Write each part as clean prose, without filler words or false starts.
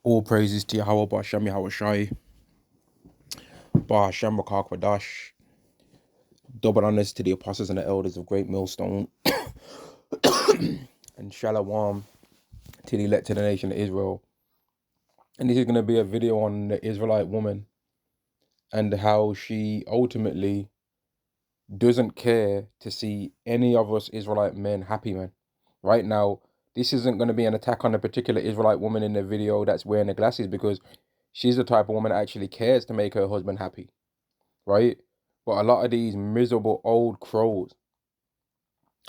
All praises to Yahweh Ba'Shem Yahweh Shai, Ba'Shem Rakak Wadash. Double honors to the apostles and the elders of Great Millstone, and Shalom to the elect to the nation of Israel. And this is going to be a video on the Israelite woman and how she ultimately doesn't care to see any of us Israelite men happy, man. Right now, this isn't going to be an attack on a particular Israelite woman in the video that's wearing the glasses, because she's the type of woman that actually cares to make her husband happy, right? But a lot of these miserable old crows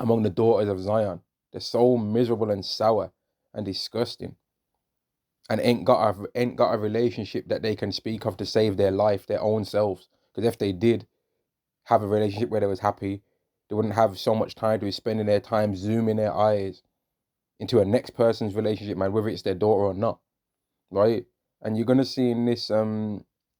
among the daughters of Zion, they're so miserable and sour and disgusting, and ain't got a relationship that they can speak of to save their life, their own selves. Because if they did have a relationship where they was happy, they wouldn't have so much time to be spending their time zooming their eyes into a next person's relationship, man, whether it's their daughter or not, right? And you're gonna see in this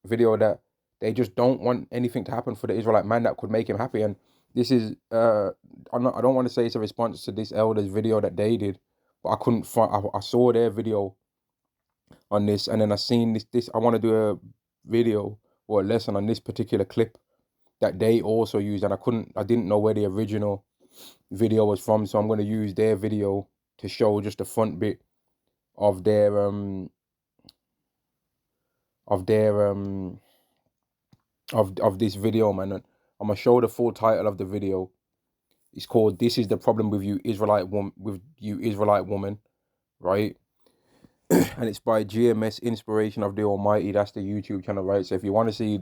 video that they just don't want anything to happen for the Israelite man that could make him happy. And this is I don't want to say it's a response to this elders video that they did, but I couldn't find. I saw their video on this, and then I seen this. I want to do a video or a lesson on this particular clip that they also used, and I didn't know where the original video was from, so I'm going to use their video to show just the front bit of their of this video, man. And I'm gonna show the full title of the video. It's called "This is the Problem with You Israelite Woman," right? And it's by GMS Inspiration of the Almighty. That's the YouTube channel, right? So if you want to see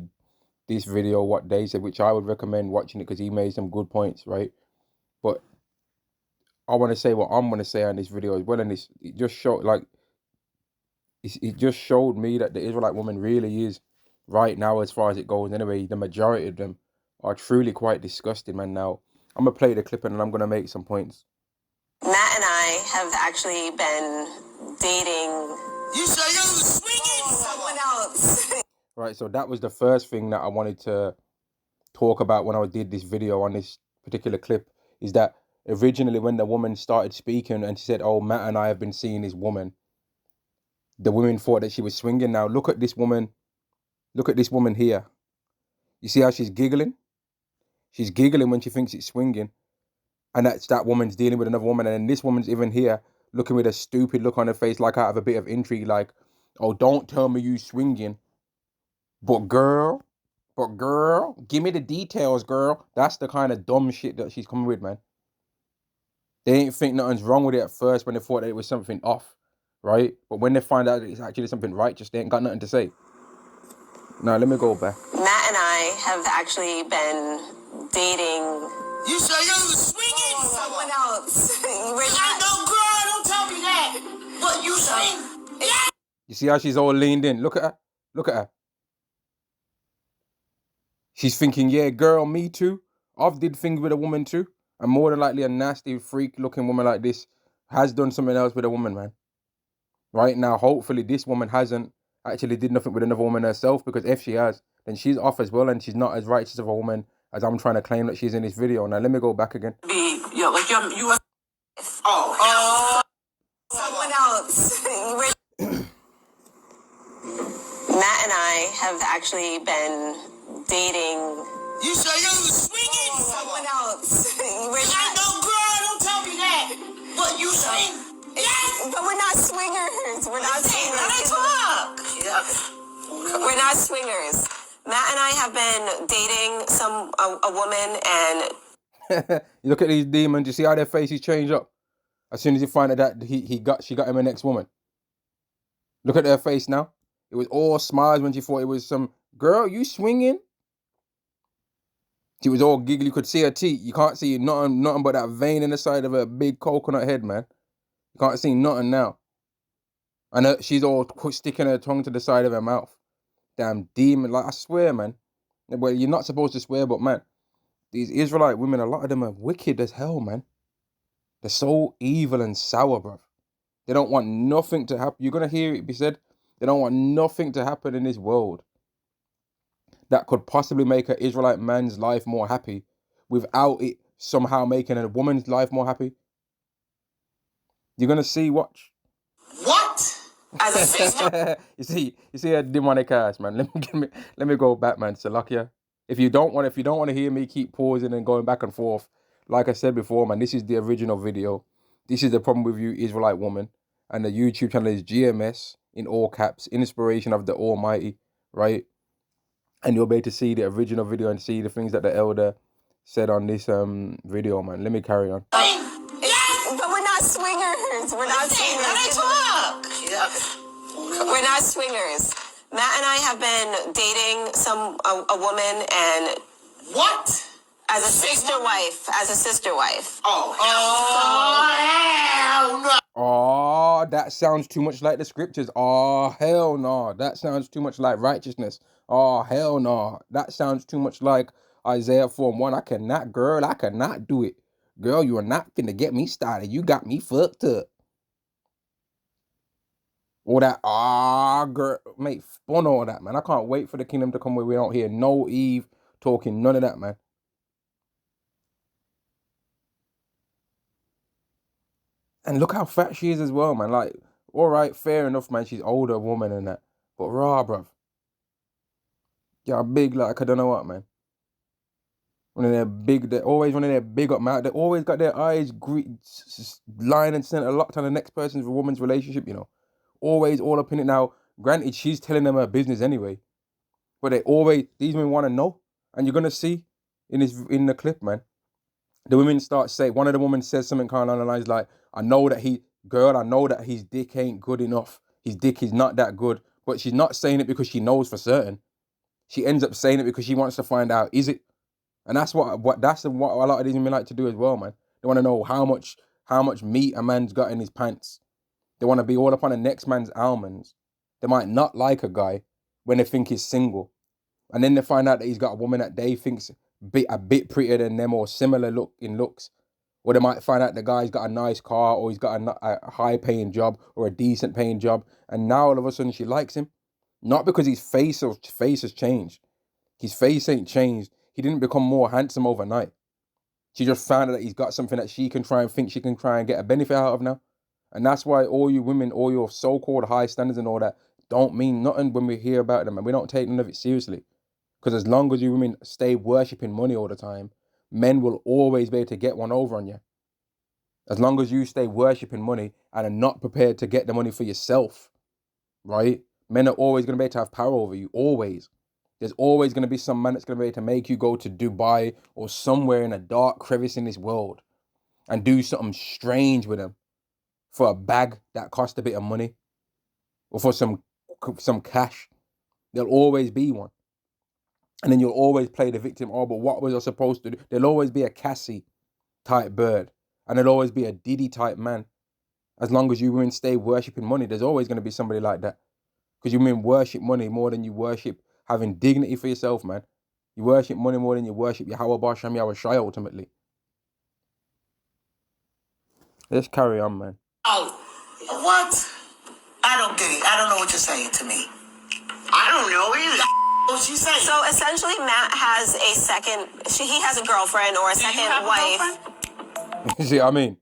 this video, what they said, which I would recommend watching it because he made some good points, right? But I want to say what I'm gonna say on this video as well, and it just showed it just showed me that the Israelite woman really is, right now, as far as it goes anyway, the majority of them are truly quite disgusting, man. Now I'm gonna play the clip and I'm gonna make some points. Matt and I have actually been dating. You say you swinging someone else. Right, so that was the first thing that I wanted to talk about when I did this video on this particular clip, is that originally when the woman started speaking and she said, "Oh, Matt and I have been seeing this woman," the women thought that she was swinging. Now look at this woman. Look at this woman here. You see how she's giggling? She's giggling when she thinks it's swinging. And that's that woman's dealing with another woman. And then this woman's even here looking with a stupid look on her face, like out of a bit of intrigue, like, "Oh, don't tell me you swinging. But girl, give me the details, girl." That's the kind of dumb shit that she's coming with, man. They ain't think nothing's wrong with it at first when they thought that it was something off, right? But when they find out that it's actually something righteous, they ain't got nothing to say. Now, let me go back. Matt and I have actually been dating. You say you swinging someone else. I know, girl, don't tell me that. But you swing. Yeah. You see how she's all leaned in? Look at her. Look at her. She's thinking, yeah, girl, me too. I've did things with a woman too. And more than likely a nasty, freak-looking woman like this has done something else with a woman, man. Right now, hopefully this woman hasn't actually did nothing with another woman herself, because if she has, then she's off as well, and she's not as righteous of a woman as I'm trying to claim that she's in this video. Now, let me go back again. Yo, like you. Someone else. Matt and I have actually been dating. You say you swinging someone else. I know, girl, don't tell me that. But you swing. Yes. But we're not swingers. We're not swingers. We're not swingers. Matt and I have been dating a woman, and you look at these demons. You see how their faces change up as soon as you find out that she got him a next woman. Look at their face now. It was all smiles when she thought it was some girl. You swinging? She was all giggly. You could see her teeth. You can't see nothing but that vein in the side of her big coconut head, man. You can't see nothing now. And she's all sticking her tongue to the side of her mouth. Damn demon. Like, I swear, man. Well, you're not supposed to swear, but, man, these Israelite women, a lot of them are wicked as hell, man. They're so evil and sour, bro. They don't want nothing to happen. You're going to hear it be said. They don't want nothing to happen in this world that could possibly make an Israelite man's life more happy without it somehow making a woman's life more happy. You're going to see, watch. What? As a sister. you see a demonic ass, man. Let me go back, man. Salakia. If you don't want to hear me keep pausing and going back and forth, like I said before, man, this is the original video. This is the problem with you, Israelite woman, and the YouTube channel is GMS in all caps, Inspiration of the Almighty, right? And you'll be able to see the original video and see the things that the elder said on this video, man. Let me carry on. Yes! But we're not swingers. We're not swingers. Let me talk. We're not swingers. Matt and I have been dating a woman and what? As a sister wife. As a sister wife. Oh hell no. Oh, that sounds too much like the scriptures. Oh, hell no. That sounds too much like righteousness. Oh, hell no. That sounds too much like Isaiah 4:1. I cannot do it. Girl, you are not finna get me started. You got me fucked up. All that, girl, mate, spun all that, man. I can't wait for the kingdom to come where we don't hear no Eve talking, none of that, man. And look how fat she is as well, man. Like, all right, fair enough, man. She's older woman and that. But raw, bruv. Yeah, big, like, I don't know what, man. One of their big, they're always one of their big up, man. They always got their eyes line and center locked on the next person's woman's relationship, you know. Always all up in it. Now, granted, she's telling them her business anyway. But these women want to know. And you're going to see in the clip, man. The women one of the women says something kind of along the lines like, I know that his dick ain't good enough. His dick is not that good. But she's not saying it because she knows for certain. She ends up saying it because she wants to find out, is it? And that's what a lot of these women like to do as well, man. They want to know how much meat a man's got in his pants. They want to be all up on the next man's almonds. They might not like a guy when they think he's single. And then they find out that he's got a woman that they think's a bit prettier than them or similar looks. Or they might find out the guy's got a nice car or he's got a high-paying job or a decent-paying job. And now all of a sudden she likes him. Not because his face has changed. His face ain't changed. He didn't become more handsome overnight. She just found out that he's got something that she can try and get a benefit out of now. And that's why all you women, all your so-called high standards and all that don't mean nothing when we hear about them. And we don't take none of it seriously. Because as long as you women stay worshipping money all the time, men will always be able to get one over on you. As long as you stay worshipping money and are not prepared to get the money for yourself, right? Men are always going to be able to have power over you, always. There's always going to be some man that's going to be able to make you go to Dubai or somewhere in a dark crevice in this world and do something strange with them for a bag that cost a bit of money or for some cash. There'll always be one. And then you'll always play the victim. Oh, but what was I supposed to do? There'll always be a Cassie type bird. And there'll always be a Diddy type man. As long as you women stay worshipping money, there's always going to be somebody like that. Because you women worship money more than you worship having dignity for yourself, man. You worship money more than you worship Yahweh Basham Yahweh Shai ultimately. Let's carry on, man. Oh, what? I don't get it. I don't know what you're saying to me. I don't know either. What she saying? So essentially, Matt has he has a girlfriend or a second wife. You see what I mean?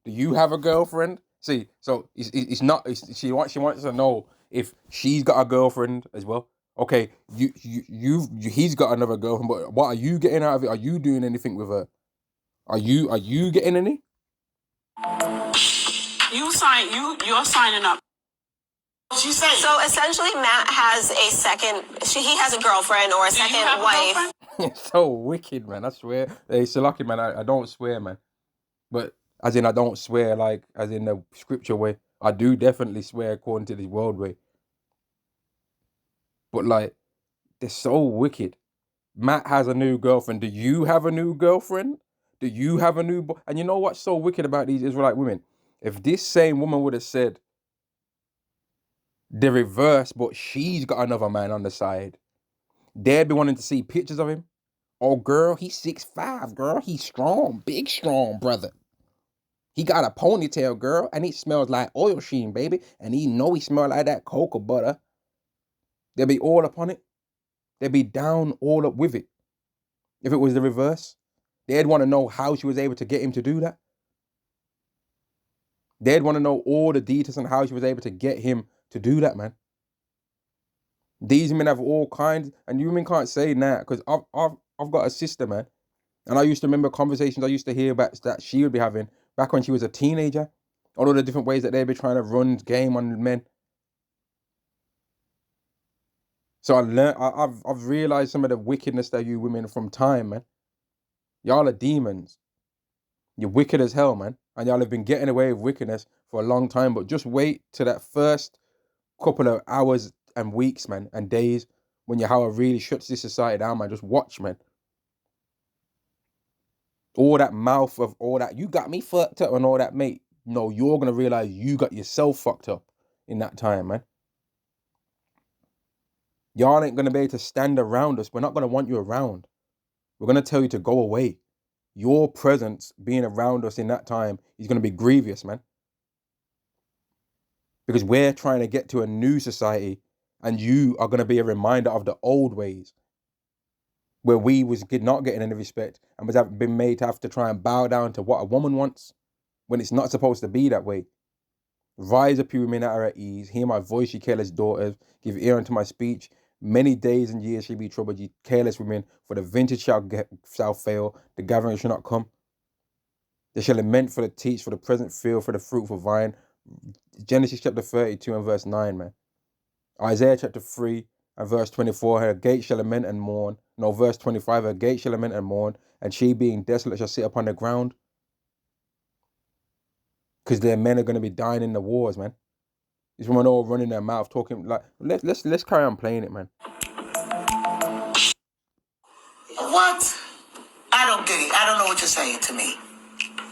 Do you have a girlfriend? See, so it's not. She wants to know if she's got a girlfriend as well. Okay, he's got another girlfriend, but what are you getting out of it? Are you doing anything with her? Are you getting any? You're signing up. She said. So essentially, Matt has he has a girlfriend or a second wife. It's so wicked, man. I swear. Hey, so lucky, man. I don't swear, man. But as in, I don't swear like as in the scripture way. I do definitely swear according to this world way. But like, they're so wicked. Matt has a new girlfriend. Do you have a new girlfriend? Do you have a new And you know what's so wicked about these Israelite women? If this same woman would have said the reverse, but she's got another man on the side, they'd be wanting to see pictures of him. Oh, girl, he's 6'5", girl. He's strong, big strong, brother. He got a ponytail, girl, and he smells like oil sheen, baby. And he know he smell like that cocoa butter. They'll be all up on it. They'll be down all up with it. If it was the reverse, they'd want to know how she was able to get him to do that. They'd want to know all the details on how she was able to get him to do that, man. These men have all kinds, and you men can't say that because I've got a sister, man, and I used to remember conversations I used to hear about that she would be having back when she was a teenager. All of the different ways that they'd be trying to run game on men. So I've realized some of the wickedness that you women from time, man. Y'all are demons. You're wicked as hell, man. And y'all have been getting away with wickedness for a long time. But just wait till that first couple of hours and weeks, man, and days when Yahweh really shuts this society down, man. Just watch, man. All that mouth of all that, you got me fucked up and all that, mate. No, you're going to realize you got yourself fucked up in that time, man. Y'all ain't going to be able to stand around us. We're not going to want you around. We're going to tell you to go away. Your presence being around us in that time is going to be grievous, man. Because we're trying to get to a new society and you are going to be a reminder of the old ways where we was not getting any respect and was been made to have to try and bow down to what a woman wants when it's not supposed to be that way. Rise up, you women that are at ease. Hear my voice, ye careless daughters. Give ear unto my speech. Many days and years shall be troubled, ye careless women. For the vintage shall fail. The gathering shall not come. They shall lament for the teach, for the present field, for the fruitful vine. Genesis chapter 32 and verse 9, man. Isaiah chapter 3 and verse 24. Her gate shall lament and mourn. No, verse 25. Her gate shall lament and mourn. And she being desolate shall sit upon the ground. Because their men are going to be dying in the wars, man. These women all running their mouth, talking like, let's carry on playing it, man. What? I don't get it. I don't know what you're saying to me.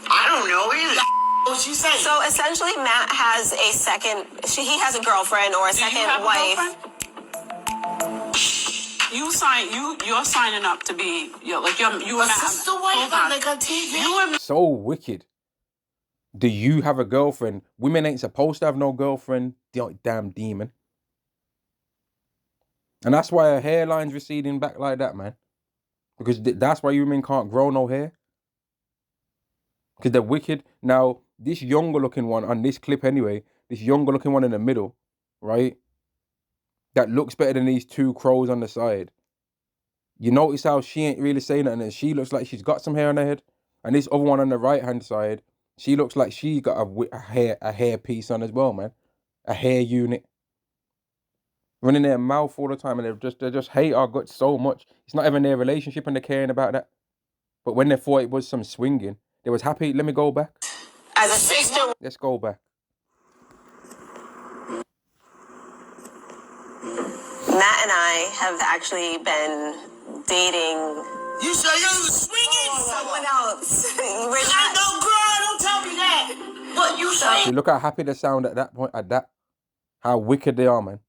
I don't know either. What she saying? So essentially, Matt has a second. He has a girlfriend or a second wife. You're signing up to be you a sister wife on like a TV. So wicked. Do you have a girlfriend? Women ain't supposed to have no girlfriend. Damn demon. And that's why her hairline's receding back like that, man. Because that's why women can't grow no hair. Because they're wicked. Now, this younger looking one on this clip anyway, this younger looking one in the middle, right? That looks better than these two crows on the side. You notice how she ain't really saying nothing and she looks like she's got some hair on her head. And this other one on the right hand side, she looks like she got a hair piece on as well, man. A hair unit. Running their mouth all the time and they just hate our guts so much. It's not even their relationship and they're caring about that. But when they thought it was some swinging, they was happy. Let me go back. As a sister. Let's go back. Matt and I have actually been dating. You say you was swinging? Someone else. I know, girl. Don't tell me that. What you say? See, look how happy they sound at that point. At that, how wicked they are, man.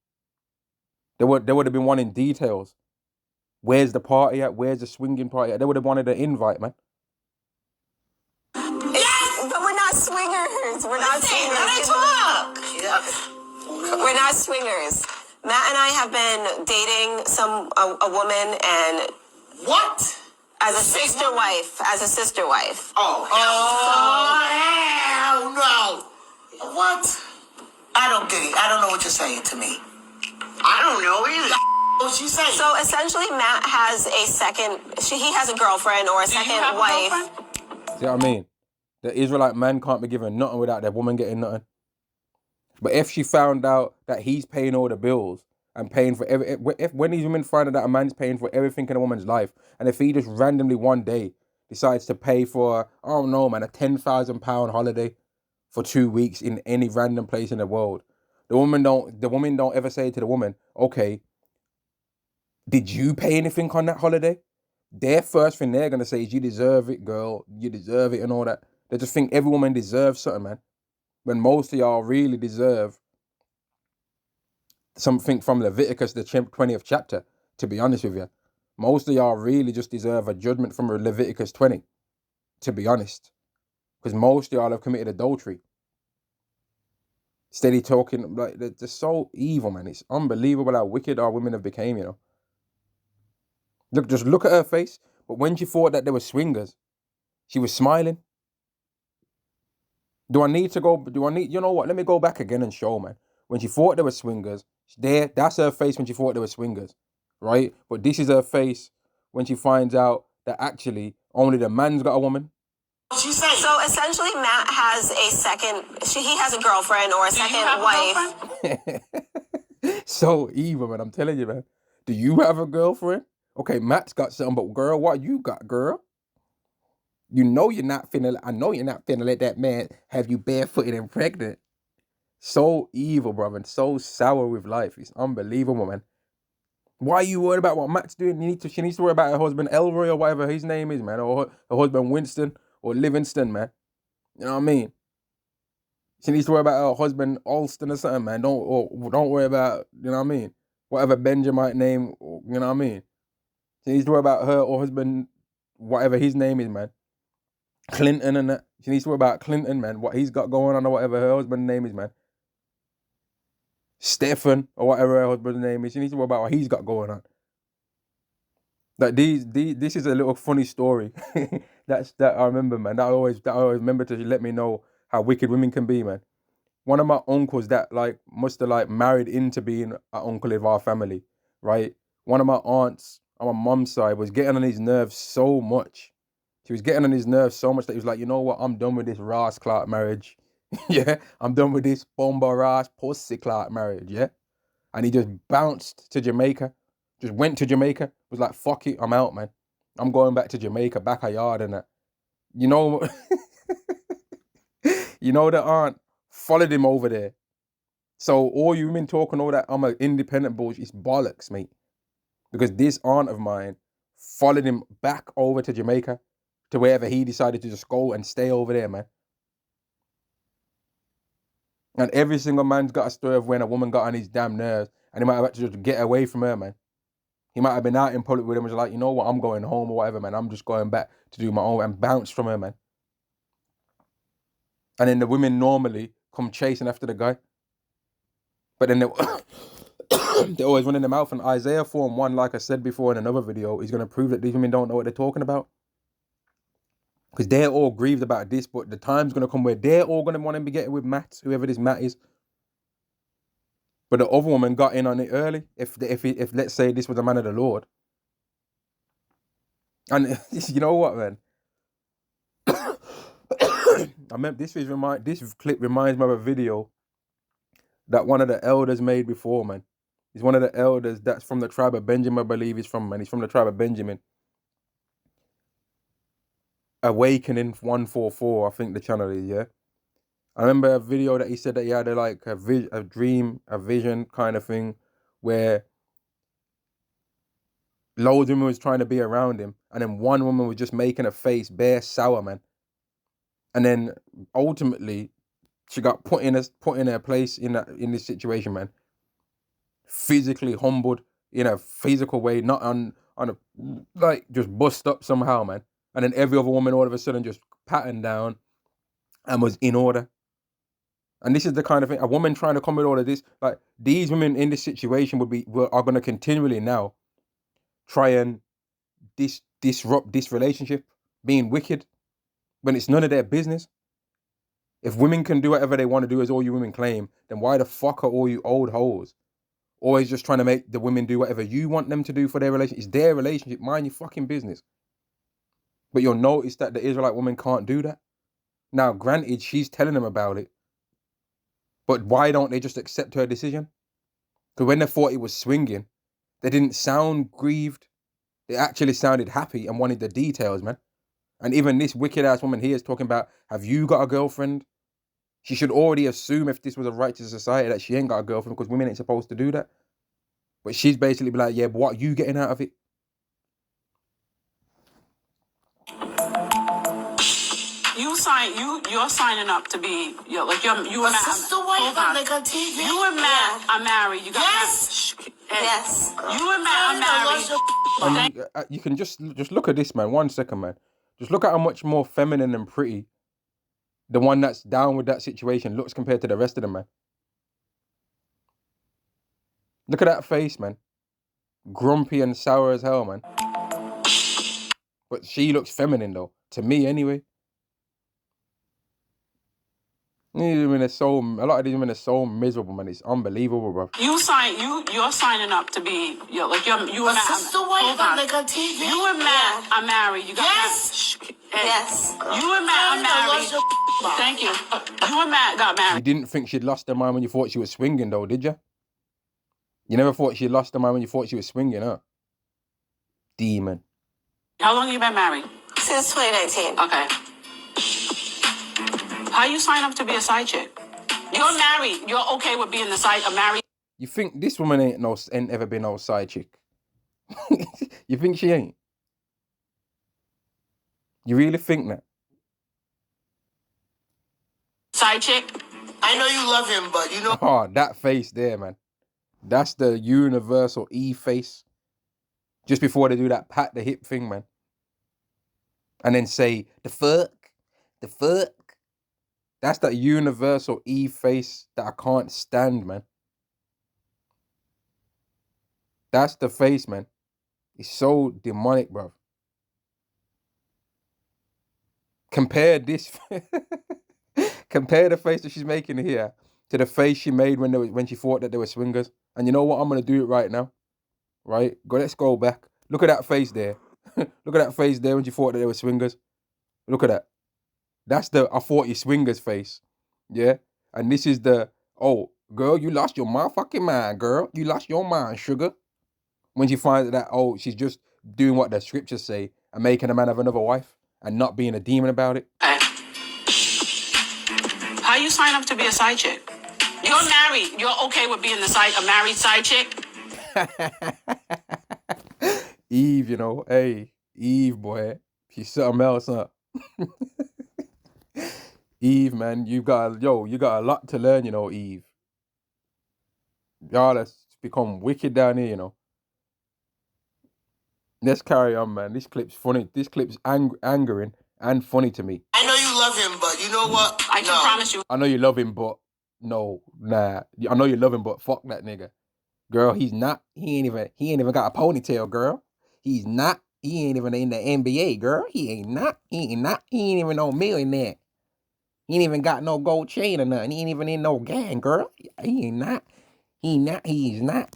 They would have been wanting details. Where's the party at? Where's the swinging party at? They would have wanted an invite, man. Yes, but we're not swingers. We're not swingers. We're not swingers. Matt and I have been dating a woman and what? As a sister wife. Oh hell no! What? I don't get it. I don't know what you're saying to me. I don't know either. What she saying? So essentially, Matt has a second. He has a girlfriend or a second wife. See what I mean? The Israelite man can't be given nothing without their woman getting nothing. But if she found out that he's paying all the bills and paying for when these women find out that a man's paying for everything in a woman's life, and if he just randomly one day decides to pay for, I don't know, man, a £10,000 holiday for 2 weeks in any random place in the world, the woman don't ever say to the woman, okay, did you pay anything on that holiday? Their first thing they're gonna say is, you deserve it, girl, you deserve it, and all that. They just think every woman deserves something, man. When most of y'all really deserve something from Leviticus, the 20th chapter, to be honest with you. Most of y'all really just deserve a judgment from Leviticus 20, to be honest. Because most of y'all have committed adultery. Steady talking, like, they're so evil, man. It's unbelievable how wicked our women have become, you know. Just look at her face. But when she thought that they were swingers, she was smiling. You know what? Let me go back again and show, man. when she thought they were swingers. That's her face when she thought they were swingers, right? But this is her face when she finds out that actually only the man's got a woman. So essentially, Matt has a second. He has a girlfriend or a second wife. So evil, man. I'm telling you, man. Do you have a girlfriend? Okay, Matt's got something, but girl, what you got, girl? You know you're not finna. I know you're not finna let that man have you barefooted and pregnant. So evil, brother, and so sour with life. It's unbelievable, man. Why are you worried about what Matt's doing? She needs to worry about her husband Elroy or whatever his name is, man, or her husband Winston or Livingston, man. You know what I mean? She needs to worry about her husband Alston or something, man. Don't worry about, you know what I mean? Whatever Benjamin name, you know what I mean? She needs to worry about her or husband, whatever his name is, man. Clinton and that. She needs to worry about Clinton, man. What he's got going on or whatever her husband's name is, man. Stefan or whatever her husband's name is. She needs to worry about what he's got going on. Like this is a little funny story. that I remember, man. That I always remember to let me know how wicked women can be, man. One of my uncles that like must have like married into being an uncle of our family, right? One of my aunts on my mum's side was getting on his nerves so much. She was getting on his nerves so much that he was like, you know what? I'm done with this Ross Clark marriage. Yeah, I'm done with this bomber Ross pussy Clark marriage. Yeah, and he just bounced to Jamaica. Just went to Jamaica. Was like, fuck it, I'm out, man. I'm going back to Jamaica, back a yard and that. You know, you know the aunt followed him over there. So all you women talking all that I'm an independent bullshit, it's bollocks, mate. Because this aunt of mine followed him back over to Jamaica, to wherever he decided to just go and stay over there, man. And every single man's got a story of when a woman got on his damn nerves, and he might have had to just get away from her, man. He might have been out in public with him and was like, you know what, I'm going home or whatever, man. I'm just going back to do my own, and bounce from her, man. And then the women normally come chasing after the guy. But then they're always running their mouth. And Isaiah 4:1, like I said before in another video, is going to prove that these women don't know what they're talking about. Because they're all grieved about this, but the time's going to come where they're all going to want to be getting with Matt, whoever this Matt is. But the other woman got in on it early. If let's say this was a man of the Lord. And you know what, man? I remember this clip reminds me of a video that one of the elders made before, man. He's one of the elders that's from the tribe of Benjamin, I believe he's from, man. He's from the tribe of Benjamin. Awakening 144, I think the channel is, yeah. I remember a video that he said that he had a dream, a vision kind of thing, where loads of women was trying to be around him, and then one woman was just making a face bare sour, man. And then ultimately, she got put in her place in this situation, man. Physically humbled in a physical way, not on a like just bust up somehow, man. And then every other woman all of a sudden just patted down and was in order. And this is the kind of thing, a woman trying to come with all of this, like these women in this situation are going to continually now try and disrupt this relationship, being wicked, when it's none of their business. If women can do whatever they want to do, as all you women claim, then why the fuck are all you old hoes always just trying to make the women do whatever you want them to do for their relationship? It's their relationship, mind your fucking business. But you'll notice that the Israelite woman can't do that. Now, granted, she's telling them about it, but why don't they just accept her decision? Because when they thought it was swinging, they didn't sound grieved. They actually sounded happy and wanted the details, man. And even this wicked-ass woman here is talking about, have you got a girlfriend? She should already assume, if this was a righteous society, that she ain't got a girlfriend, because women ain't supposed to do that. But she's basically be like, yeah, but what are you getting out of it? You're signing up to be you and Matt. Sister wife on like on TV. You and Matt are married. You got yes. Yes. You and Matt are married. And you can just look at this, man. 1 second, man. Just look at how much more feminine and pretty the one that's down with that situation looks compared to the rest of them, man. Look at that face, man. Grumpy and sour as hell, man. But she looks feminine, though. To me, anyway. A lot of these women are so miserable, man. It's unbelievable, bro. You're signing up to be you were married. Sister wife like on TV. You were married. Yeah. I'm married. You got yes. Yes. You were married. I'm married. Thank you. You were married. Got married. You didn't think she'd lost her mind when you thought she was swinging, though, did you? You never thought she'd lost her mind when you thought she was swinging, huh? Demon. How long you been married? Since 2019. Okay. How you sign up to be a side chick? You're married. You're okay with being a married? You think this woman ain't ever been no side chick? You think she ain't? You really think that? Side chick? I know you love him, but you know... Oh, that face there, man. That's the universal Eve face. Just before they do that pat the hip thing, man. And then say, the fuck. That's that universal Eve face that I can't stand, man. That's the face, man. It's so demonic, bro. Compare this. Compare the face that she's making here to the face she made when she thought that they were swingers. And you know what? I'm going to do it right now. Right? Let's go back. Look at that face there. Look at that face there when she thought that they were swingers. Look at that. That's the I thought you swingers face. Yeah? And this is the, oh, girl, you lost your motherfucking mind, girl. You lost your mind, sugar. When she finds that, oh, she's just doing what the scriptures say and making a man have another wife and not being a demon about it. Okay. How you sign up to be a side chick? You're married. You're okay with being a married side chick? Eve, you know, hey, Eve, boy, she's something else, huh? Eve, man, you got a lot to learn, you know, Eve. Y'all have become wicked down here, you know. Let's carry on, man. This clip's funny. This clip's angering and funny to me. I know you love him, but you know what? I can promise you. I know you love him, but no, nah. I know you love him, but fuck that nigga. Girl, he's not. He ain't even got a ponytail, girl. He's not. He ain't even in the NBA, girl. He ain't even no millionaire. He ain't even got no gold chain or nothing. He ain't even in no gang, girl. He's not.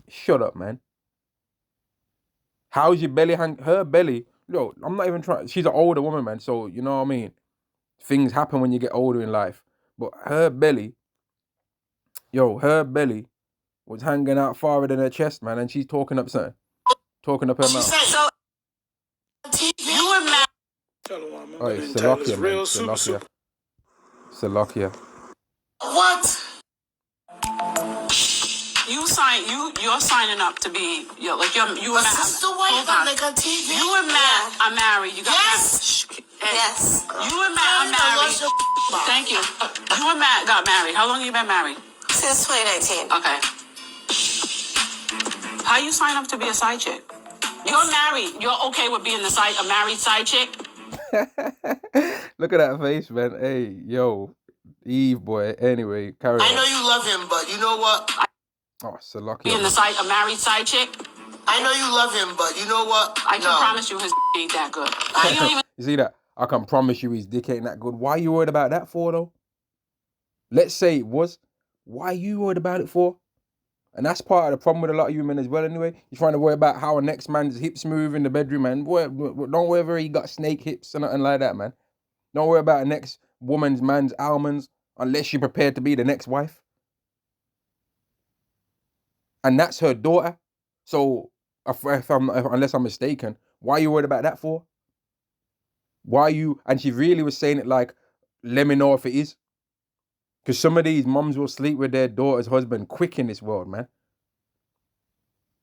Shut up, man. How's your belly hang? Her belly, yo, I'm not even trying. She's an older woman, man. So, you know what I mean? Things happen when you get older in life. But her belly was hanging out farther than her chest, man. And she's talking up something. Talking up her mouth. So, you were married. Oh, it's Salakia, man. Salakia. What? You're signing up to be you were married. Sister wife like on TV. You were married. I'm married. You got yes. Yes. You were married. I'm married. Thank you. You were married. Got married. How long you been married? Since 2019. Okay. How you sign up to be a side chick? You're married. You're okay with being a married side chick? Look at that face, man. Hey, yo, Eve, boy. Anyway, carry on. I know you love him, but you know what? Oh, Salakia. Being a married side chick? I know you love him, but you know what? I can promise you his ain't that good. You see that? I can promise you his dick ain't that good. Why are you worried about that for, though? Let's say it was. Why are you worried about it for? And that's part of the problem with a lot of you men as well, anyway. You're trying to worry about how a next man's hips move in the bedroom, man. Don't worry if he got snake hips or nothing like that, man. Don't worry about a next man's almonds unless you're prepared to be the next wife. And that's her daughter. So, unless I'm mistaken, why are you worried about that for? Why are you... And she really was saying it like, let me know if it is. Because some of these mums will sleep with their daughter's husband quick in this world, man.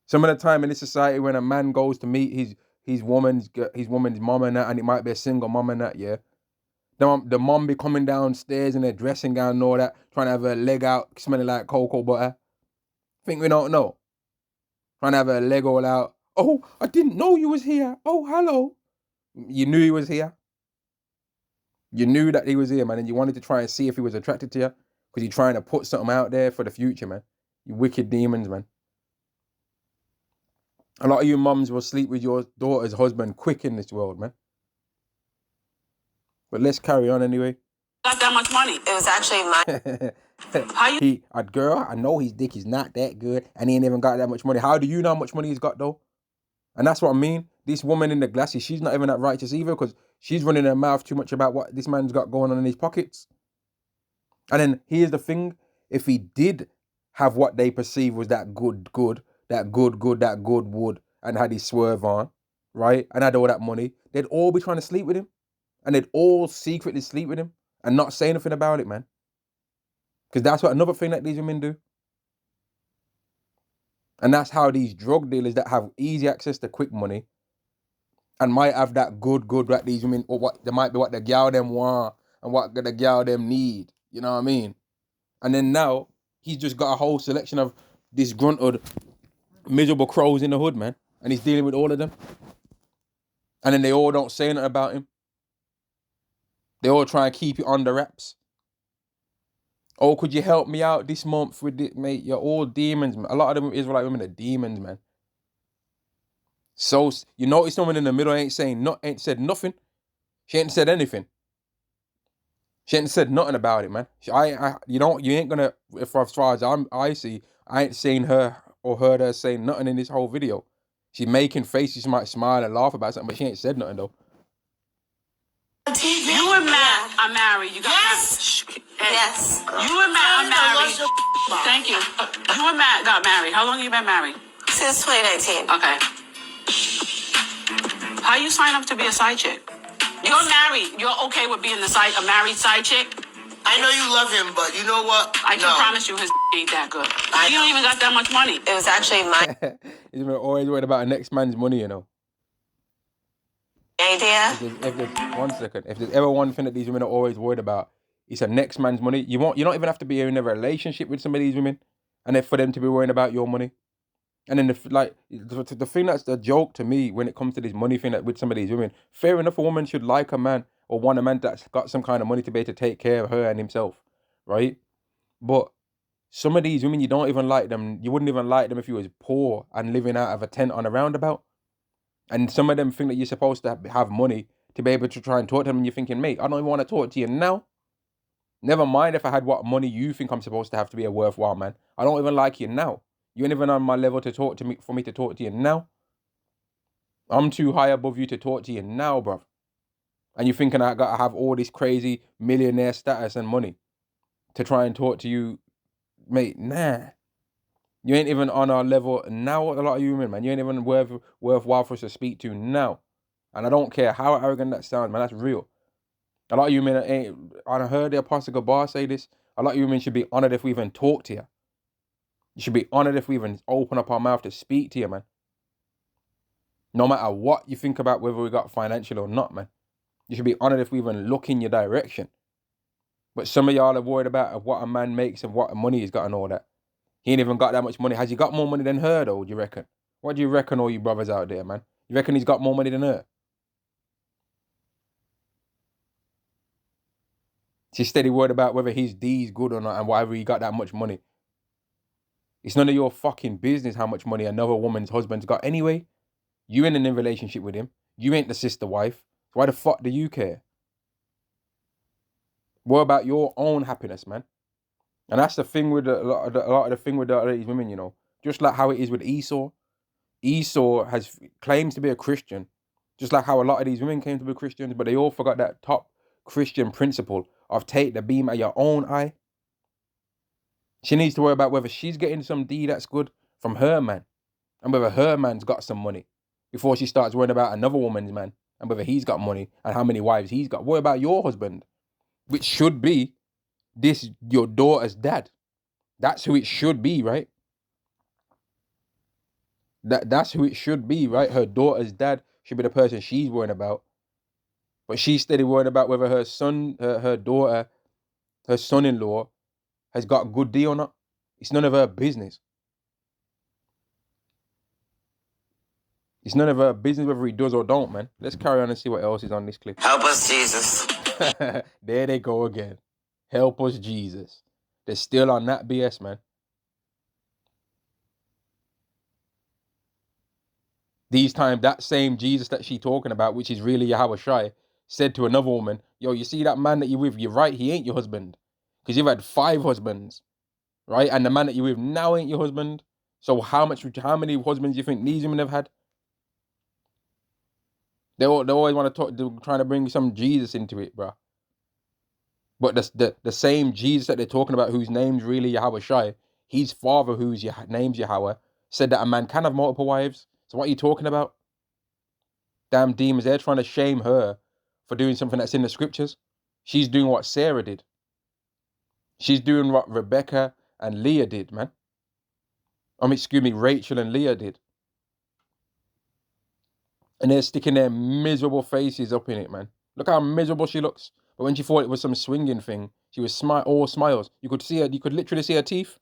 Some of the time in this society when a man goes to meet his woman's mom and that, and it might be a single mom and that, yeah. The mom be coming downstairs in her dressing gown and all that, trying to have her leg out, smelling like cocoa butter. Think we don't know? Trying to have her leg all out. Oh, I didn't know you was here. Oh, hello. You knew he was here. You knew that he was here, man, and you wanted to try and see if he was attracted to you because you're trying to put something out there for the future, man. You wicked demons, man. A lot of you mums will sleep with your daughter's husband quick in this world, man. But let's carry on anyway. got that much money. It was actually my... How you? Girl, I know his dick is not that good and he ain't even got that much money. How do you know how much money he's got though? And that's what I mean. This woman in the glasses, she's not even that righteous either because she's running her mouth too much about what this man's got going on in his pockets. And then here's the thing. If he did have what they perceive was that good wood, and had his swerve on, right, and had all that money, they'd all be trying to sleep with him. And they'd all secretly sleep with him and not say anything about it, man. Because that's what another thing that these women do. And that's how these drug dealers that have easy access to quick money and might have that good that these women, or what they might be what the gal them want and what the gal them need. You know what I mean? And then now he's just got a whole selection of disgruntled, miserable crows in the hood, man. And he's dealing with all of them. And then they all don't say nothing about him. They all try and keep it under wraps. Oh, could you help me out this month with it, mate? You're all demons, man. A lot of them Israelite women are demons, man. So you notice someone in the middle ain't said nothing. She ain't said anything. She ain't said nothing about it, man. You ain't gonna. As far as I see, I ain't seen her or heard her say nothing in this whole video. She's making faces, she might smile and laugh about something, but she ain't said nothing though. You and Matt are married. You got Yes. Yes. You and Matt are married. Thank you. You and Matt got married. How long you been married? Since 2019. Okay. How you sign up to be a side chick? You're married. You're okay with being a married side chick? I know you love him, but you know what? I can promise you his ain't that good. You don't even got that much money. It was actually my He's always worried about the next man's money, you know. idea. One second. If there's ever one thing that these women are always worried about, it's a next man's money. You don't even have to be in a relationship with some of these women, and for them to be worrying about your money. And then the thing that's the joke to me when it comes to this money thing that with some of these women, fair enough, a woman should like a man or want a man that's got some kind of money to be able to take care of her and himself, right? But some of these women, you don't even like them. You wouldn't even like them if you was poor and living out of a tent on a roundabout. And some of them think that you're supposed to have money to be able to try and talk to them, and you're thinking, mate, I don't even want to talk to you now. Never mind if I had what money you think I'm supposed to have to be a worthwhile man. I don't even like you now. You ain't even on my level to talk to me for me to talk to you now. I'm too high above you to talk to you now, bruv. And you're thinking I gotta have all this crazy millionaire status and money to try and talk to you, mate. Nah. You ain't even on our level now, a lot of you women, man. You ain't even worthwhile for us to speak to now. And I don't care how arrogant that sounds, man. That's real. A lot of you men ain't. I heard the Apostle Gabar say this. A lot of you men should be honored if we even talk to you. You should be honored if we even open up our mouth to speak to you, man. No matter what you think about whether we got financial or not, man. You should be honored if we even look in your direction. But some of y'all are worried about what a man makes and what money he's got and all that. He ain't even got that much money. Has he got more money than her, though, do you reckon? What do you reckon, all you brothers out there, man? You reckon he's got more money than her? She's steady worried about whether his D's good or not and whatever he got that much money. It's none of your fucking business how much money another woman's husband's got anyway. You ain't in a relationship with him. You ain't the sister wife. Why the fuck do you care? What about your own happiness, man? And that's the thing with a lot of the thing with these women, you know. Just like how it is with Esau. Esau claims to be a Christian, just like how a lot of these women claim to be Christians, but they all forgot that top Christian principle of take the beam at your own eye. She needs to worry about whether she's getting some D that's good from her man, and whether her man's got some money, before she starts worrying about another woman's man, and whether he's got money, and how many wives he's got. Worry about your husband, which should be your daughter's dad. That's who it should be, right? That's who it should be, right? Her daughter's dad should be the person she's worrying about. But she's steady worried about whether her son, her daughter, her son-in-law has got a good deal or not. It's none of her business. It's none of her business whether he does or don't, man. Let's carry on and see what else is on this clip. Help us, Jesus. There they go again. Help us, Jesus. They're still on that BS, man. These times, that same Jesus that she talking about, which is really Yahweh Shai, said to another woman, yo, you see that man that you're with, you're right, he ain't your husband. Because you've had 5 husbands, right? And the man that you're with now ain't your husband. So how many husbands do you think these women have had? They always want to talk, they're trying to bring some Jesus into it, bro. But the same Jesus that they're talking about, whose name's really Yahweh Shai, his father, whose name's Yahweh, said that a man can have multiple wives. So what are you talking about? Damn demons, they're trying to shame her for doing something that's in the scriptures. She's doing what Sarah did. She's doing what Rebecca and Leah did, man. Rachel and Leah did. And they're sticking their miserable faces up in it, man. Look how miserable she looks. But when she thought it was some swinging thing, she was all smiles. You could literally see her teeth.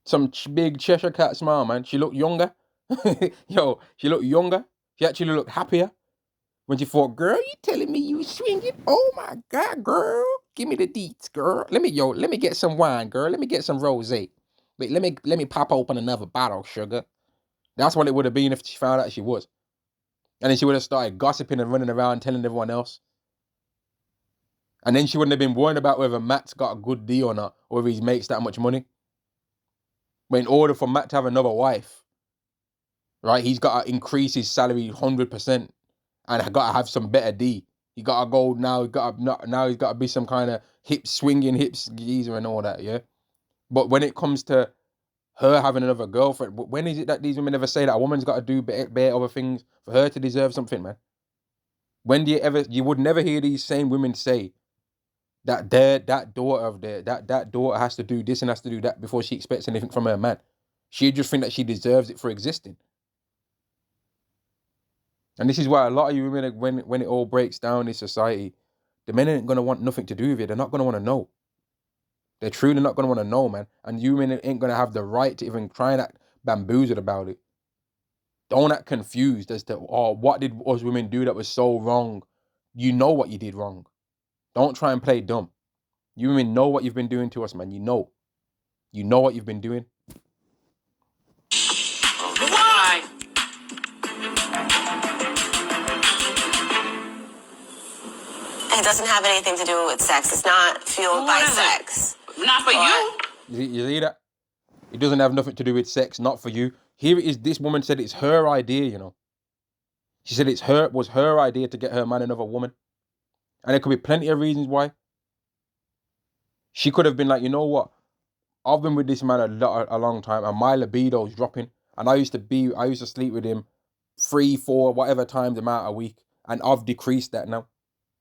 Some big Cheshire cat smile, man. She looked younger. Yo, she looked younger. She actually looked happier. When she thought, girl, you telling me you swinging? Oh my God, girl. Give me the deets, girl. Let me get some wine, girl. Let me get some rosé. Wait, let me pop open another bottle, sugar. That's what it would have been if she found out she was. And then she would have started gossiping and running around telling everyone else. And then she wouldn't have been worrying about whether Matt's got a good deal or not, or whether he makes that much money. But in order for Matt to have another wife, right, he's got to increase his salary 100%, and I got to have some better D. He got to go now. Now he's got to be some kind of swinging hips geezer and all that, yeah. But when it comes to her having another girlfriend, when is it that these women ever say that a woman's got to do bare other things for her to deserve something, man? When do you would never hear these same women say that that daughter has to do this and has to do that before she expects anything from her man. She just think that she deserves it for existing. And this is why a lot of you women, when it all breaks down in society, the men ain't gonna want nothing to do with it. They're not gonna want to know. They're truly not gonna want to know, man. And you women ain't gonna have the right to even try and act bamboozled about it. Don't act confused as to, oh, what did us women do that was so wrong? You know what you did wrong. Don't try and play dumb. You women know what you've been doing to us, man. You know what you've been doing. Why? It doesn't have anything to do with sex. It's not fueled by sex. Not for you. You see that? It doesn't have nothing to do with sex, not for you. Here it is, this woman said it's her idea, you know. She said it was her idea to get her man another woman. And there could be plenty of reasons why. She could have been like, you know what? I've been with this man a long time and my libido's dropping. And I used to sleep with him 3, 4, whatever times amount a week. And I've decreased that now.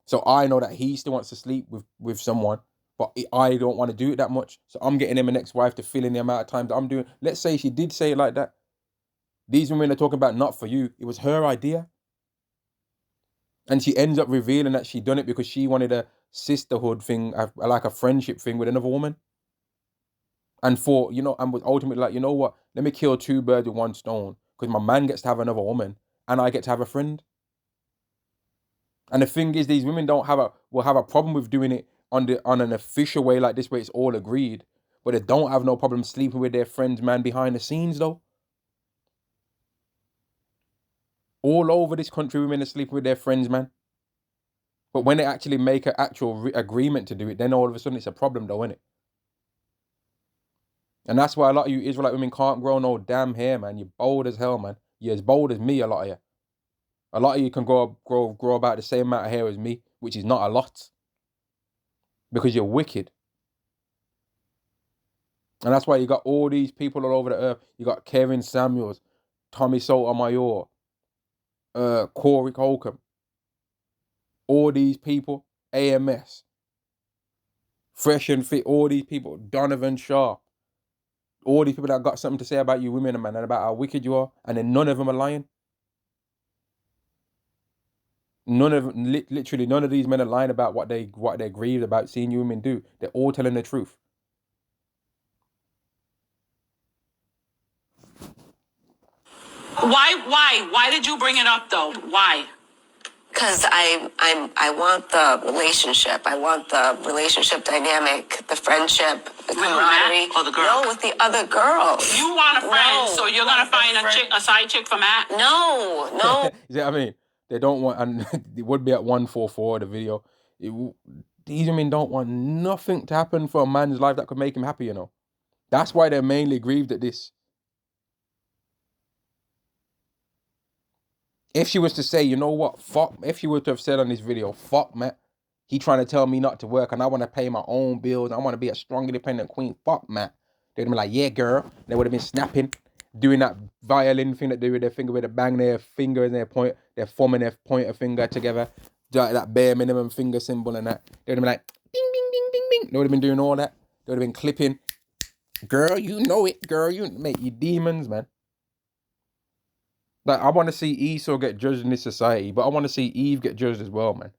So I know that he still wants to sleep with someone, but I don't want to do it that much. So I'm getting him an ex-wife to fill in the amount of times that I'm doing. Let's say she did say it like that. These women are talking about not for you. It was her idea. And she ends up revealing that she done it because she wanted a sisterhood thing, like a friendship thing with another woman. And was ultimately like, you know what? Let me kill 2 birds with 1 stone. Because my man gets to have another woman and I get to have a friend. And the thing is, these women will have a problem with doing it on an official way like this, where it's all agreed. But they don't have no problem sleeping with their friends, man, behind the scenes, though. All over this country, women are sleeping with their friends, man. But when they actually make an actual agreement to do it, then all of a sudden it's a problem, though, isn't it? And that's why a lot of you Israelite women can't grow no damn hair, man. You're bold as hell, man. You're as bold as me, a lot of you. A lot of you can grow about the same amount of hair as me, which is not a lot. Because you're wicked. And that's why you got all these people all over the earth. You got Kevin Samuels, Tommy Sotomayor, Corey Holcomb. All these people, AMS, Fresh and Fit, all these people, Donovan Shaw. All these people that got something to say about you women, man, and about how wicked you are, and then none of them are lying. Literally none of these men are lying about what they're grieved about seeing you women do. They're all telling the truth. Why did you bring it up though? Why? Because I want the relationship. I want the relationship dynamic, the friendship, the camaraderie. Or the girl? No, with the other girl. You want a friend, so you're gonna find a side chick for Matt? No. You see what I mean? They don't want, and it would be at 144 the video. These women don't want nothing to happen for a man's life that could make him happy, you know. That's why they're mainly grieved at this. If she was to say, you know what, fuck, if she were to have said on this video, fuck, man, he trying to tell me not to work and I want to pay my own bills, I want to be a strong, independent queen, fuck, man. They'd have been like, yeah, girl. They would have been snapping, doing that violin thing that they do with their finger, where they bang their finger and their thumb and their pointer finger together, that bare minimum finger symbol and that. They would have been like, ding, ding, ding, ding, ding. They would have been doing all that. They would have been clipping. Girl, you know it, girl, mate, you demons, man. Like, I want to see Esau get judged in this society, but I want to see Eve get judged as well, man.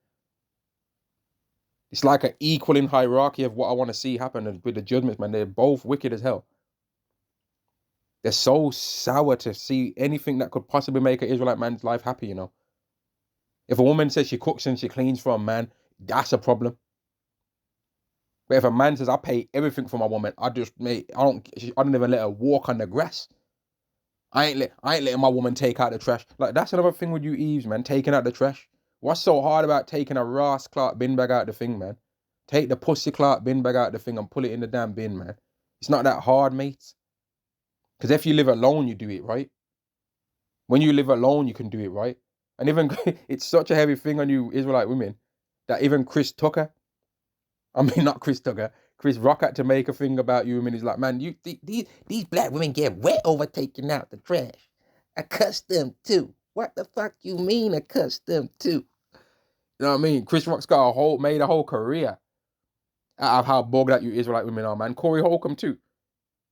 It's like an equaling hierarchy of what I want to see happen with the judgments, man. They're both wicked as hell. They're so sour to see anything that could possibly make an Israelite man's life happy, you know. If a woman says she cooks and she cleans for a man, that's a problem. But if a man says, I pay everything for my woman, I don't even let her walk on the grass. I ain't letting my woman take out the trash. Like, that's another thing with you Eves, man, taking out the trash. What's so hard about taking a Ross Clark bin bag out the thing, man? Take the pussy Clark bin bag out the thing and pull it in the damn bin, man. It's not that hard, mate. Because if you live alone, you do it, right? When you live alone, you can do it, right? And even, it's such a heavy thing on you Israelite women that even not Chris Tucker, Chris Rock had to make a thing about you women. He's like, man, these black women get wet over taking out the trash. Accustomed to. What the fuck you mean accustomed to? You know what I mean? Chris Rock's made a whole career out of how bogged out you Israelite women are, man. Corey Holcomb too.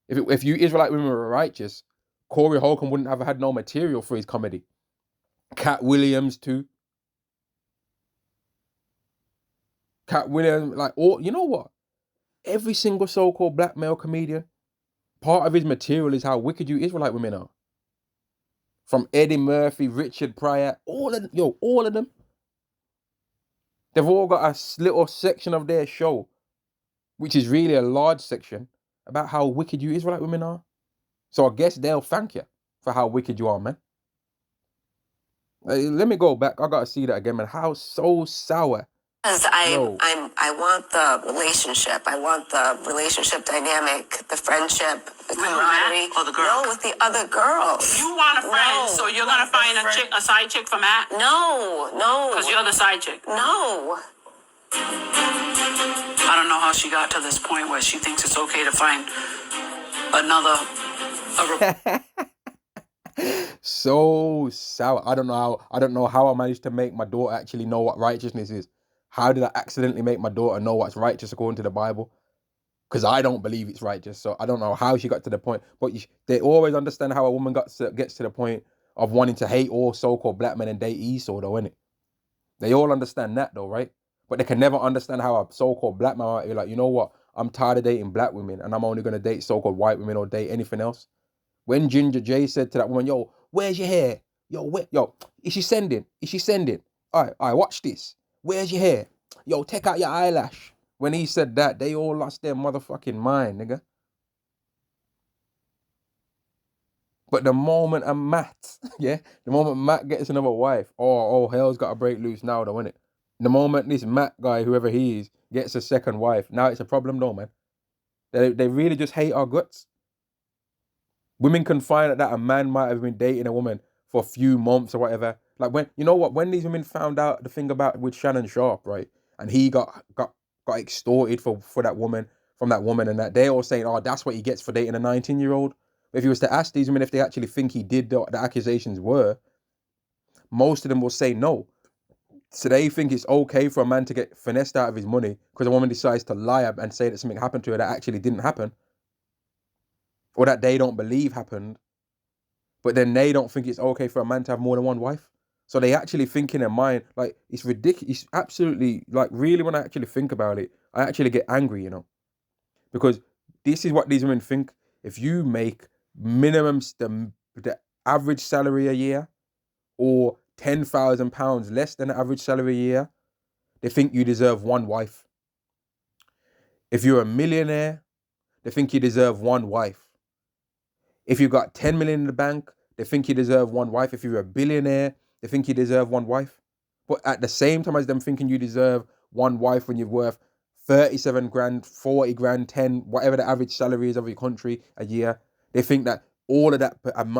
If you Israelite women were righteous, Corey Holcomb wouldn't have had no material for his comedy. Cat Williams too. Cat Williams, like, all, you know what? Every single so-called black male comedian, part of his material is how wicked you Israelite women are. From Eddie Murphy, Richard Pryor, all of them. They've all got a little section of their show, which is really a large section, about how wicked you Israelite women are. So I guess they'll thank you for how wicked you are, man. Let me go back. I gotta see that again, man. How so sour. Because I want the relationship. I want the relationship dynamic, the friendship, the camaraderie. Or the girl? No, with the other girl. You want a friend, so you're gonna find a side chick for Matt? No. Because you're the side chick. No. I don't know how she got to this point where she thinks it's okay to find another. So sour. I don't know how I managed to make my daughter actually know what righteousness is. How did I accidentally make my daughter know what's righteous according to the Bible? Because I don't believe it's righteous. So I don't know how she got to the point. But they always understand how a woman gets to the point of wanting to hate all so-called black men and date Esau, though, innit? They all understand that, though, right? But they can never understand how a so-called black man might be like, you know what? I'm tired of dating black women and I'm only going to date so-called white women or date anything else. When Ginger J said to that woman, yo, where's your hair? Yo, is she sending? All right, watch this. Where's your hair? Yo, take out your eyelash. When he said that, they all lost their motherfucking mind, nigga. But the moment Matt gets another wife, oh, hell's got to break loose now, though, innit? The moment this Matt guy, whoever he is, gets a second wife, now it's a problem, though, man. They really just hate our guts. Women can find out that a man might have been dating a woman for a few months or whatever. Like, when these women found out the thing about with Shannon Sharp, right? And he got extorted for that woman, from that woman, and that they're all saying, oh, that's what he gets for dating a 19-year-old. If you was to ask these women if they actually think he did what the accusations were, most of them will say no. So they think it's okay for a man to get finessed out of his money because a woman decides to lie and say that something happened to her that actually didn't happen, or that they don't believe happened. But then they don't think it's okay for a man to have more than one wife. So they actually think in their mind, like, it's ridiculous. It's absolutely, like, really, when I actually think about it, I actually get angry, you know, because this is what these women think. If you make minimum the average salary a year, or £10,000 less than the average salary a year, they think you deserve one wife. If you're a millionaire, they think you deserve one wife. If you got 10 million in the bank, they think you deserve one wife. If you're a billionaire, They think you deserve one wife. But at the same time as them thinking you deserve one wife when you're worth 37 grand, 40 grand, 10, whatever the average salary is of your country a year, they think that all of that,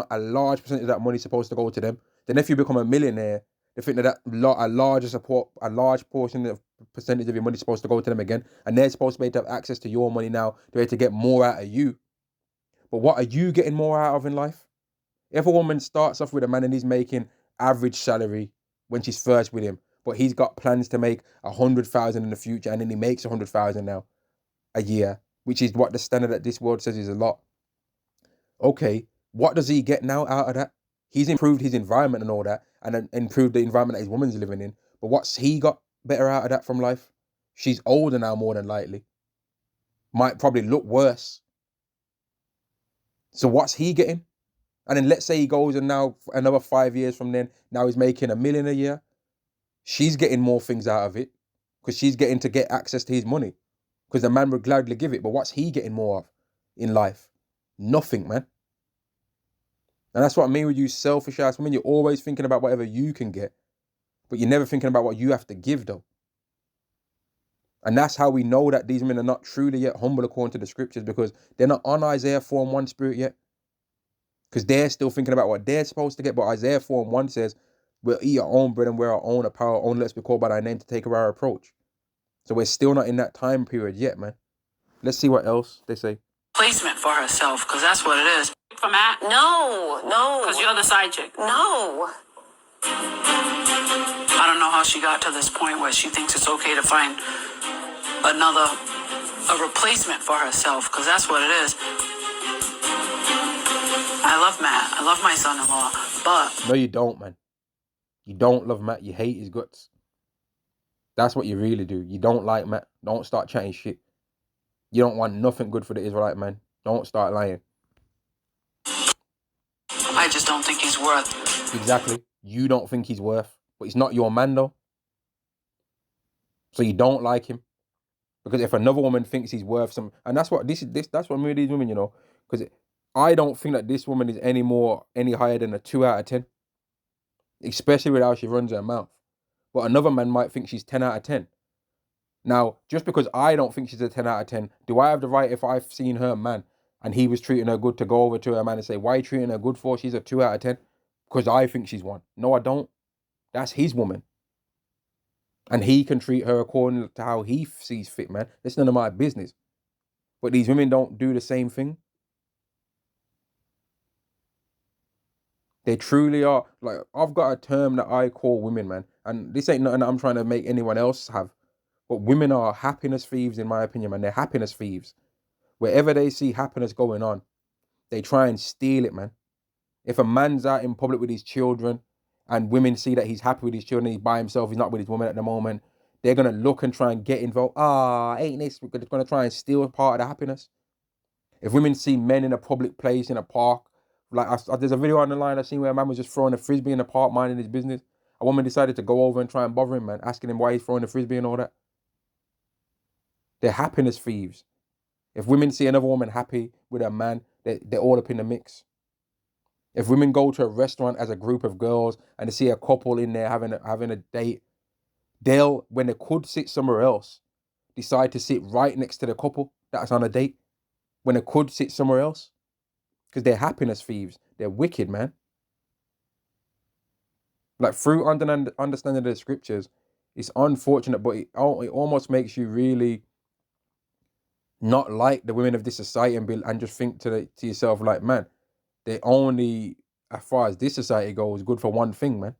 a large percentage of that money is supposed to go to them. Then if you become a millionaire, they think that a large portion of percentage of your money is supposed to go to them again, and they're supposed to be able to have access to your money now. They're able to get more out of you. But what are you getting more out of in life? If a woman starts off with a man and he's making average salary when she's first with him, but he's got plans to make 100,000 in the future, and then he makes 100,000 now a year, which is what the standard that this world says is a lot. Okay, what does he get now out of that? He's improved his environment and all that, and then improved the environment that his woman's living in. But what's he got better out of that from life? She's older now, more than likely. Might probably look worse. So what's he getting? And then let's say he goes and now another 5 years from then, now he's making $1 million a year. She's getting more things out of it because she's getting to get access to his money because the man would gladly give it. But what's he getting more of in life? Nothing, man. And that's what I mean with you selfish ass women. You're always thinking about whatever you can get, but you're never thinking about what you have to give though. And that's how we know that these men are not truly yet humble according to the scriptures, because they're not on Isaiah 4:1 spirit yet. Because they're still thinking about what they're supposed to get. But Isaiah 4:1 says, we'll eat our own bread and wear our own apparel, only let's be called by thy name to take our approach. So we're still not in that time period yet, man. Let's see what else they say. Placement for herself, because that's what it is. For Matt? No. Because you're the side chick. No. I don't know how she got to this point where she thinks it's okay to find a replacement for herself, because that's what it is. I love Matt. I love my son-in-law, but... No, you don't, man. You don't love Matt. You hate his guts. That's what you really do. You don't like Matt. Don't start chatting shit. You don't want nothing good for the Israelite man. Don't start lying. I just don't think he's worth... Exactly. You don't think he's worth. But he's not your man, though. So you don't like him. Because if another woman thinks he's worth some... And that's what that's what me with these women, you know. Because I don't think that this woman is any higher than a 2 out of 10. Especially with how she runs her mouth. But another man might think she's 10 out of 10. Now, just because I don't think she's a 10 out of 10, do I have the right, if I've seen her man and he was treating her good, to go over to her man and say, why are you treating her good for? She's a 2 out of 10. Because I think she's one. No, I don't. That's his woman. And he can treat her according to how he sees fit, man. It's none of my business. But these women don't do the same thing. They truly are. Like, I've got a term that I call women, man. And this ain't nothing that I'm trying to make anyone else have. But women are happiness thieves, in my opinion, man. They're happiness thieves. Wherever they see happiness going on, they try and steal it, man. If a man's out in public with his children and women see that he's happy with his children, he's by himself, he's not with his woman at the moment, they're going to look and try and get involved. Ain't this? They're going to try and steal part of the happiness. If women see men in a public place, in a park, like there's a video on the line I seen where a man was just throwing a frisbee in the park, minding his business. A woman decided to go over and try and bother him, man, asking him why he's throwing the frisbee and all that. They're happiness thieves. If women see another woman happy with a man, they're all up in the mix. If women go to a restaurant as a group of girls and they see a couple in there having a date, they'll, when they could sit somewhere else, decide to sit right next to the couple that's on a date when they could sit somewhere else. Because they're happiness thieves. They're wicked, man. Like, through understanding the scriptures, it's unfortunate, but it almost makes you really not like the women of this society and just think to yourself, like, man, they only, as far as this society goes, good for one thing, man.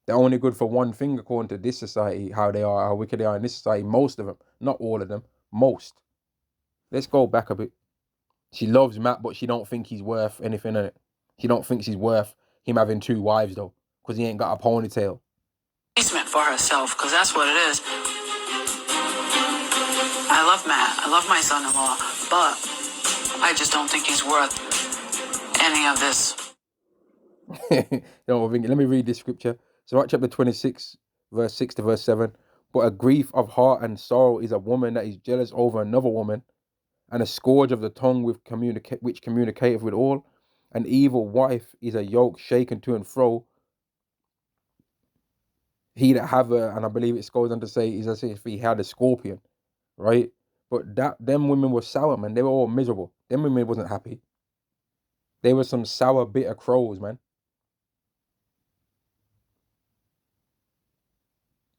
They're only good for one thing according to this society, how wicked they are in this society. Most of them, not all of them, most. Let's go back a bit. She loves Matt, but she don't think he's worth anything in it. She don't think she's worth him having 2 wives, though, because he ain't got a ponytail. Placement for herself, because that's what it is. I love Matt. I love my son-in-law, but I just don't think he's worth any of this. Let me read this scripture. So, right, chapter 26, verse 6 to verse 7. But a grief of heart and sorrow is a woman that is jealous over another woman, and a scourge of the tongue which communicateth with all, An evil wife is a yoke shaken to and fro. He that have a, and I believe it goes on to say, is as if he had a scorpion, right? But them women were sour, man. They were all miserable. Them women wasn't happy. They were some sour, bitter crows, man.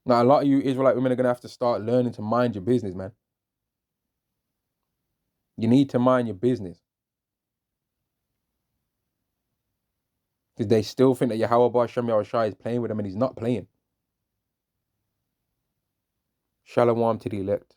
Now, a lot of you Israelite women are gonna have to start learning to mind your business, man. You need to mind your business. Because they still think that Yahweh Shem Yahushua is playing with them, and he's not playing. Shalom to the elect.